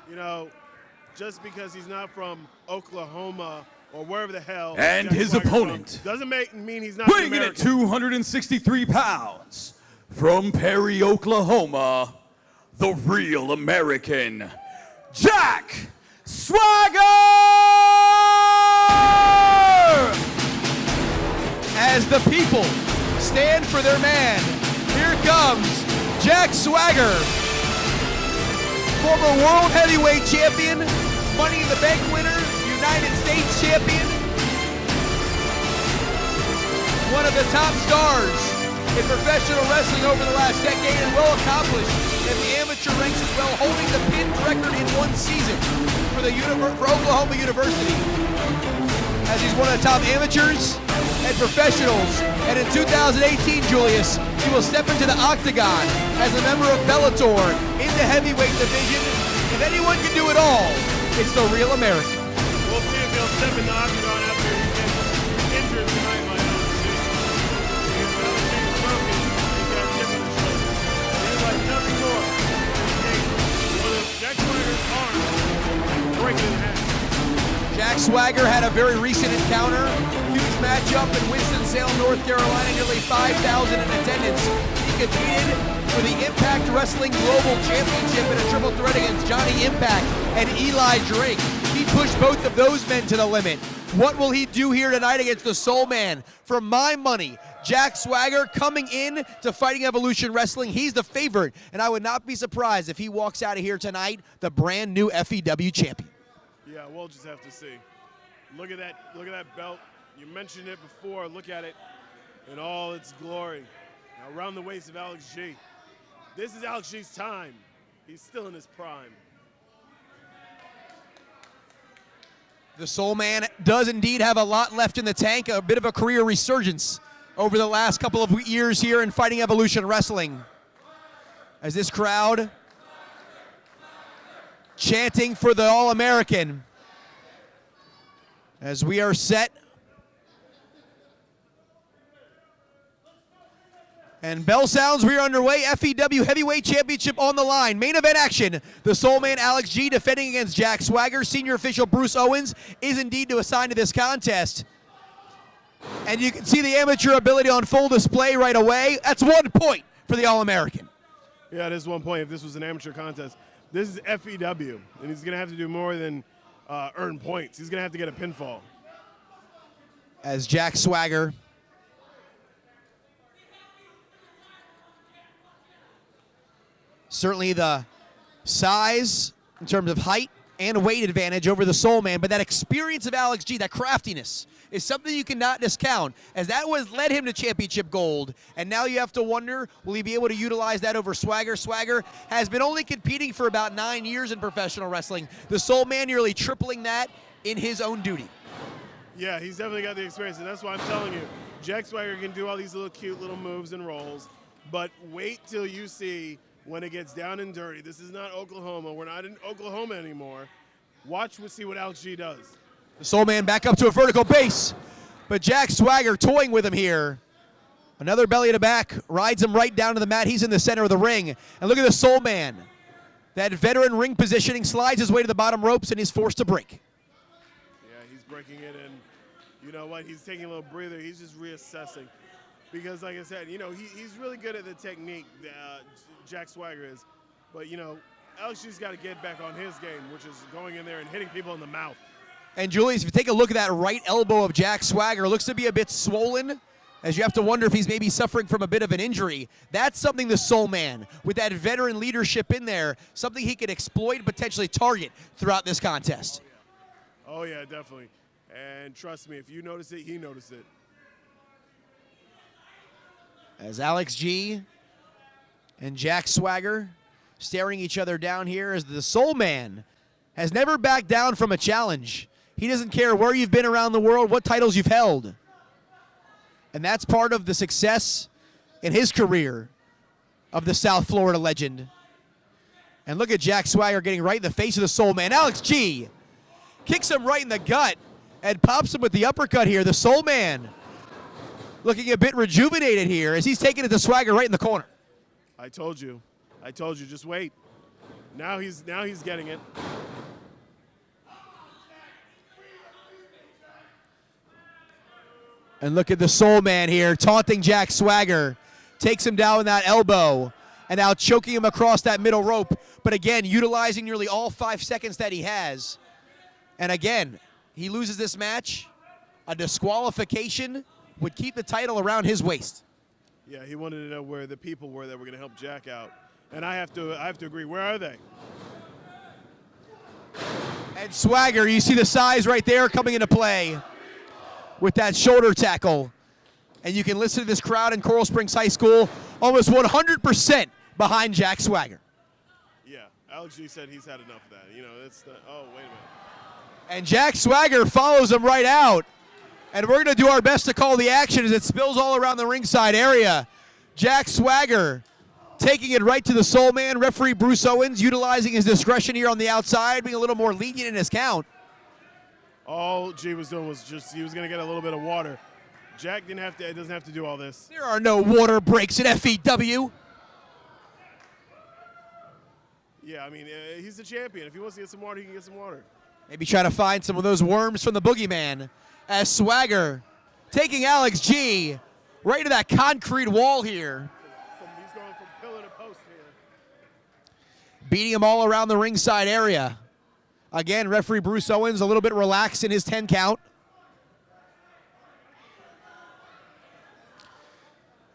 You know, just because he's not from Oklahoma or wherever the hell. And Jack his Swagger's opponent, from, doesn't mean he's not weighing in at American. 263 pounds, from Perry, Oklahoma, the real American, Jack Swagger! As the people stand for their man, here comes Jack Swagger, former World Heavyweight Champion, Money in the Bank winner, United States Champion, one of the top stars in professional wrestling over the last decade, and well accomplished in the amateur ranks as well, holding the pins record in one season for Oklahoma University, as he's one of the top amateurs and professionals. And in 2018, Julius, he will step into the octagon as a member of Bellator in the heavyweight division. If anyone can do it all, it's the real American. We'll see if he'll step in the octagon after he gets injured tonight, my own decision. Because LJ's broken, he's got a chip on his shoulder. He's like nothing more than take one of Jack Swagger's arms and break it in half. Jack Swagger had a very recent encounter, huge matchup in Winston-Salem, North Carolina, nearly 5,000 in attendance. He competed for the Impact Wrestling Global Championship in a triple threat against Johnny Impact and Eli Drake. He pushed both of those men to the limit. What will he do here tonight against the Soulman? For my money, Jack Swagger coming in to Fighting Evolution Wrestling. He's the favorite, and I would not be surprised if he walks out of here tonight the brand new FEW champion. Yeah, we'll just have to see. Look at that belt. You mentioned it before. Look at it in all its glory. Now around the waist of Alex G. This is Alex G's time. He's still in his prime. The Soulman does indeed have a lot left in the tank, a bit of a career resurgence over the last couple of years here in Fighting Evolution Wrestling. As this crowd chanting for the All-American as we are set. And bell sounds, we are underway. FEW Heavyweight Championship on the line. Main event action. The Soulman Alex G defending against Jack Swagger. Senior official Bruce Owens is indeed assigned to this contest. And you can see the amateur ability on full display right away. That's 1 point for the All-American. Yeah, it is 1 point if this was an amateur contest. This is FEW, and he's going to have to do more than earn points. He's going to have to get a pinfall. As Jack Swagger certainly the size in terms of height and weight advantage over the Soulman, but that experience of Alex G, that craftiness, is something you cannot discount, as that was led him to championship gold. And now you have to wonder, will he be able to utilize that over Swagger? Swagger has been only competing for about 9 years in professional wrestling. The Soulman nearly tripling that in his own duty. Yeah, he's definitely got the experience, and that's why I'm telling you, Jack Swagger can do all these little cute little moves and rolls, but wait till you see when it gets down and dirty. This is not Oklahoma. We're not in Oklahoma anymore. Watch and see what Alex G does. The Soulman back up to a vertical base, but Jack Swagger toying with him here. Another belly to back, rides him right down to the mat. He's in the center of the ring. And look at the Soulman. That veteran ring positioning, slides his way to the bottom ropes and is forced to break. Yeah, he's breaking it, and you know what? He's taking a little breather. He's just reassessing. Because like I said, you know, he's really good at the technique, Jack Swagger is. But, you know, Alex G's got to get back on his game, which is going in there and hitting people in the mouth. And Julius, if you take a look at that right elbow of Jack Swagger, it looks to be a bit swollen, as you have to wonder if he's maybe suffering from a bit of an injury. That's something the Soulman, with that veteran leadership in there, something he could exploit and potentially target throughout this contest. Oh, yeah, definitely. And trust me, if you notice it, he noticed it. As Alex G and Jack Swagger staring each other down here, as the Soulman has never backed down from a challenge. He doesn't care where you've been around the world, what titles you've held. And that's part of the success in his career of the South Florida legend. And look at Jack Swagger getting right in the face of the Soulman. Alex G kicks him right in the gut and pops him with the uppercut here. The Soulman looking a bit rejuvenated here as he's taking it to Swagger right in the corner. I told you. I told you, just wait. Now he's getting it. And look at the Soulman here, taunting Jack Swagger. Takes him down with that elbow, and now choking him across that middle rope. But again, utilizing nearly all 5 seconds that he has. And again, he loses this match. A disqualification would keep the title around his waist. Yeah, he wanted to know where the people were that were going to help Jack out. And I have to agree. Where are they? And Swagger, you see the size right there coming into play with that shoulder tackle. And you can listen to this crowd in Coral Springs High School almost 100% behind Jack Swagger. Yeah, Alex G said he's had enough of that. You know, it's the, oh, wait a minute. And Jack Swagger follows him right out. And we're going to do our best to call the action as it spills all around the ringside area. Jack Swagger taking it right to the Soulman. Referee Bruce Owens utilizing his discretion here on the outside, being a little more lenient in his count. All G was doing was just, he was going to get a little bit of water. Jack doesn't have to do all this. There are no water breaks at FEW. Yeah, I mean, he's the champion. If he wants to get some water, he can get some water. Maybe try to find some of those worms from the Boogeyman. As Swagger taking Alex G right to that concrete wall here. He's going from pillar to post here. Beating him all around the ringside area. Again, referee Bruce Owens a little bit relaxed in his 10 count.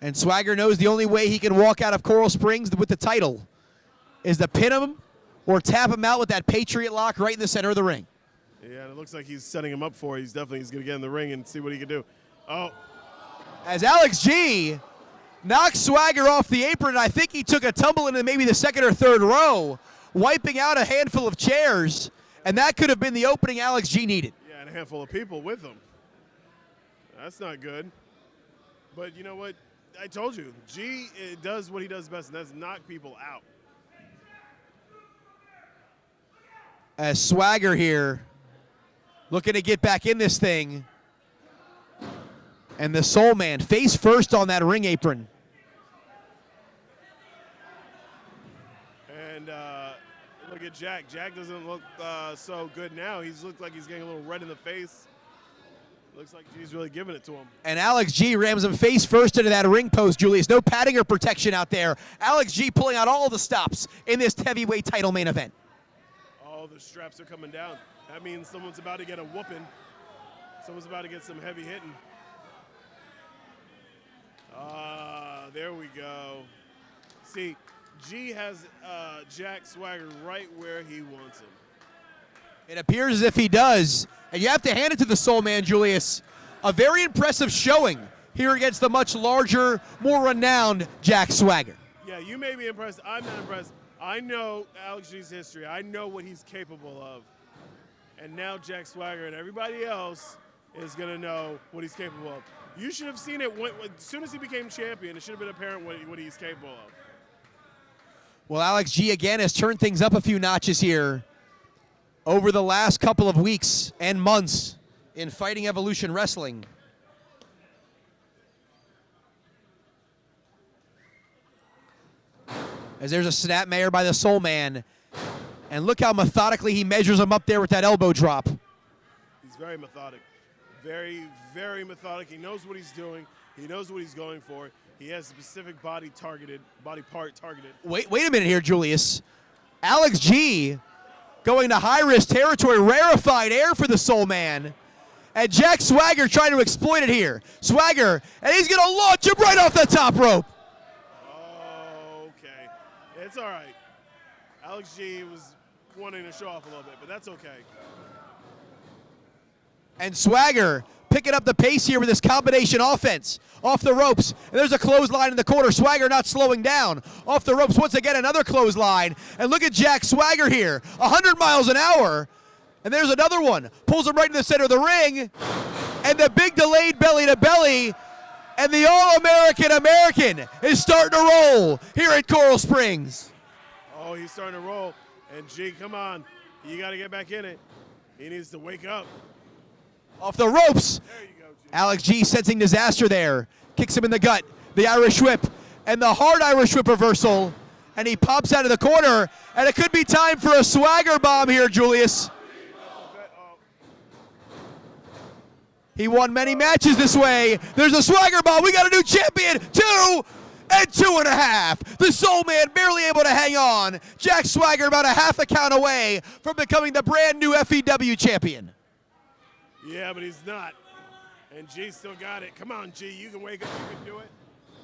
And Swagger knows the only way he can walk out of Coral Springs with the title is to pin him or tap him out with that Patriot lock right in the center of the ring. Yeah, and it looks like he's setting him up for it. He's going to get in the ring and see what he can do. Oh. As Alex G knocks Swagger off the apron, I think he took a tumble into maybe the second or third row, wiping out a handful of chairs, and that could have been the opening Alex G needed. Yeah, and a handful of people with him. That's not good. But you know what? I told you, G does what he does best, and that's knock people out. As Swagger here looking to get back in this thing. And the Soulman face first on that ring apron. And look at Jack. Jack doesn't look so good now. He's looked like he's getting a little red in the face. Looks like G's really giving it to him. And Alex G rams him face first into that ring post, Julius. No padding or protection out there. Alex G pulling out all the stops in this heavyweight title main event. Oh, the straps are coming down. That means someone's about to get a whooping. Someone's about to get some heavy hitting. There we go. See, G has Jack Swagger right where he wants him. It appears as if he does. And you have to hand it to the Soulman, Julius. A very impressive showing here against the much larger, more renowned Jack Swagger. Yeah, you may be impressed. I'm not impressed. I know Alex G's history. I know what he's capable of. And now Jack Swagger and everybody else is going to know what he's capable of. You should have seen it as soon as he became champion. It should have been apparent what he's capable of. Well, Alex G again has turned things up a few notches here over the last couple of weeks and months in Fighting Evolution Wrestling. As there's a snap mare by the Soulman. And look how methodically he measures him up there with that elbow drop. He's very methodic. Very, very methodic. He knows what he's doing. He knows what he's going for. He has a specific body part targeted. Wait a minute here, Julius. Alex G going to high-risk territory, rarefied air for the Soulman. And Jack Swagger trying to exploit it here. Swagger, and he's going to launch him right off the top rope. Oh, okay. It's all right. Alex G was wanting to show off a little bit, but that's okay. And Swagger picking up the pace here with this combination offense. Off the ropes, and there's a clothesline in the corner. Swagger not slowing down. Off the ropes, once again, another clothesline. And look at Jack Swagger here, 100 miles an hour. And there's another one. Pulls him right in the center of the ring. And the big delayed belly-to-belly. And the All-American American is starting to roll here at Coral Springs. Oh, he's starting to roll. And G, come on. You got to get back in it. He needs to wake up. Off the ropes. There you go, G. Alex G sensing disaster there. Kicks him in the gut. The Irish whip. And the hard Irish whip reversal. and he pops out of the corner, and it could be time for a swagger bomb here, Julius. He won many matches this way. There's a swagger bomb. We got a new champion. 2 and 2.5. The Soulman barely able to hang on. Jack Swagger about a half a count away from becoming the brand new FEW champion. Yeah, but he's not. And G still got it. Come on, G. You can wake up. You can do it.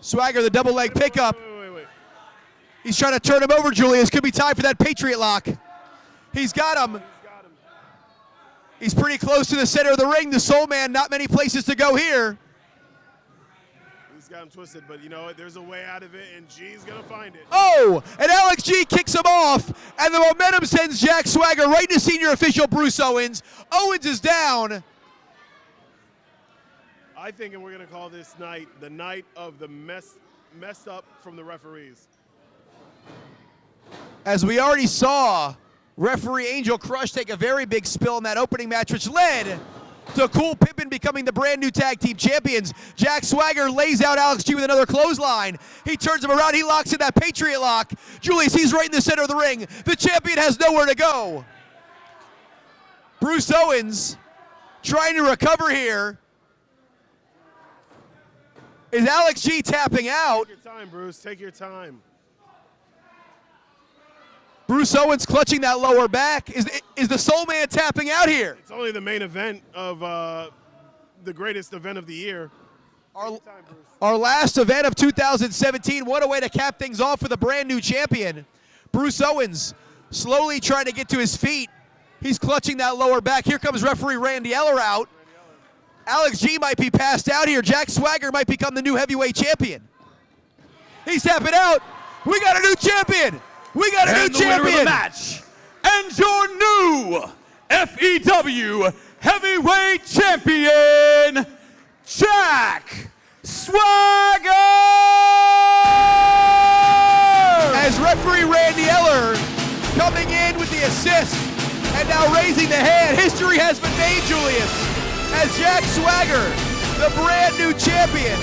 Swagger, the double leg pickup. Wait. He's trying to turn him over, Julius. Could be time for that Patriot lock. He's got him. He's pretty close to the center of the ring. The Soulman, not many places to go here. He's got him twisted, but you know what? There's a way out of it, and G's going to find it. Oh, and Alex G kicks him off, and the momentum sends Jack Swagger right to senior official Bruce Owens. Owens is down. I think, and we're going to call this night the night of the messed up from the referees. As we already saw, referee Angel Crush take a very big spill in that opening match, which led to Cool Pimpin becoming the brand new tag team champions. Jack Swagger lays out Alex G with another clothesline. He turns him around. He locks in that Patriot lock. Julius, he's right in the center of the ring. The champion has nowhere to go. Bruce Owens trying to recover here. Is Alex G tapping out? Take your time, Bruce. Take your time. Bruce Owens clutching that lower back. Is the Soulman tapping out here? It's only the main event of the greatest event of the year. Our last event of 2017. What a way to cap things off for the brand new champion. Bruce Owens slowly trying to get to his feet. He's clutching that lower back. Here comes referee Randy Eller out. Alex G might be passed out here. Jack Swagger might become the new heavyweight champion. He's tapping out. We got a new champion. We got a new champion. Winner of the match, and your new FEW heavyweight champion, Jack Swagger. As referee Randy Eller coming in with the assist and now raising the hand. History has been made, Julius, as Jack Swagger, the brand new champion,